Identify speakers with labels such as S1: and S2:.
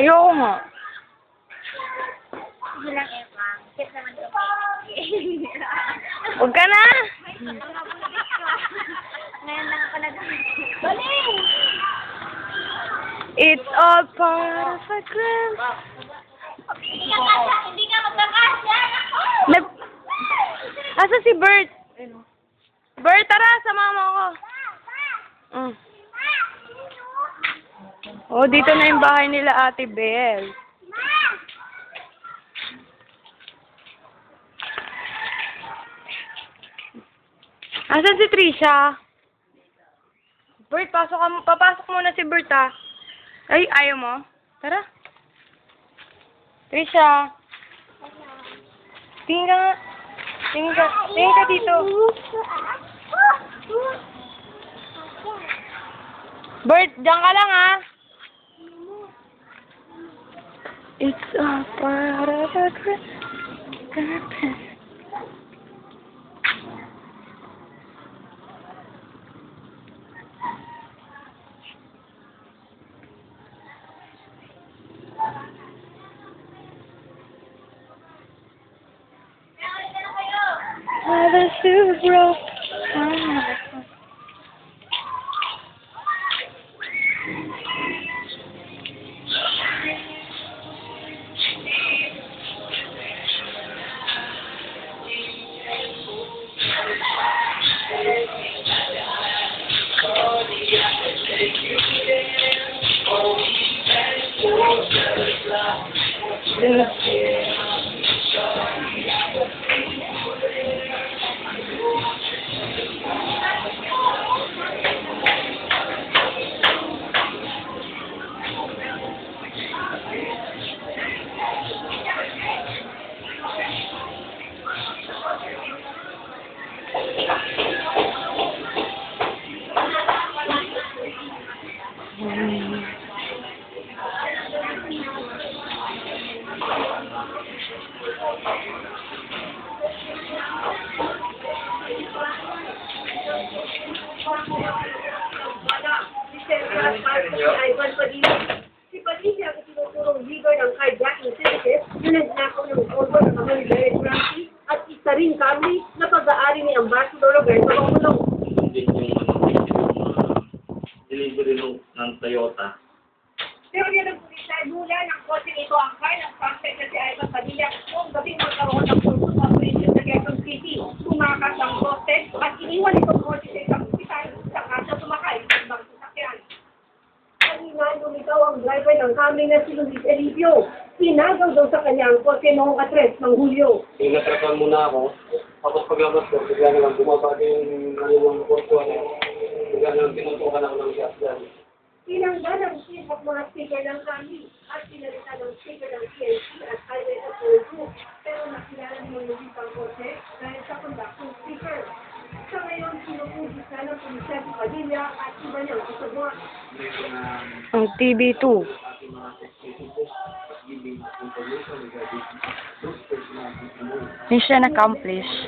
S1: Ayoko nga.
S2: Sige lang, Eva. Kit naman kami.
S1: Huwag ka na!
S2: Ngayon lang ako Baling!
S1: It's all part of a grand...
S2: Hindi ka magkakasya!
S1: Asa si Bert? Bert, tara! Sama mo ako. Oh, dito na yung bahay nila Ate Belle. Asan si Trisha? Bert, papasok muna si Bert, ah. Ay, ayaw mo? Tara. Trisha. Tingin ka nga. Tingin ka dito. Bert, diyan ka lang, ah. It's a part of a grand... The super broke.
S3: Si Padilla ang tinutulong leader ng carjacking syndicate, nanagnakaw ng orbo ng kamay Derek Ramsey at isa rin kami na pag-aari ni Ambassador Roberto Romulo.
S4: Din yung delivery ng Toyota.
S3: Pero yan ang pulisa ay mula ng kotse ito ang car ng suspect na si Ivan Padilla noong gabing magkaroon ng pulso sa operation sa Quezon City. Tumakas ang kotse at iniwan itong kotse sa isang hospital sa kasa sumakay ng ibang sasakyan. Kanina lumitaw ang driver ng kami na si Luis Elipio. Sinagaw daw sa kanyang kotse noong 3 ng Hulyo.
S4: Natrapan muna ako. Tapos paglabas ko, bigla na lang bumaba yung kurso. Bigla na lang tinutukan ako ng gas dyan.
S3: Tinanggal ang chip at mga sticker ng kami at pinalitan ng sticker ng PNC at Highway Authority. Pero nakilala naman Luis ang kotse dahil sa conducting sticker. Sa ngayon, sinupugis na ng pulisya si Padilla at iba niyang kasabot.
S1: Ang TV2. Mission accomplished.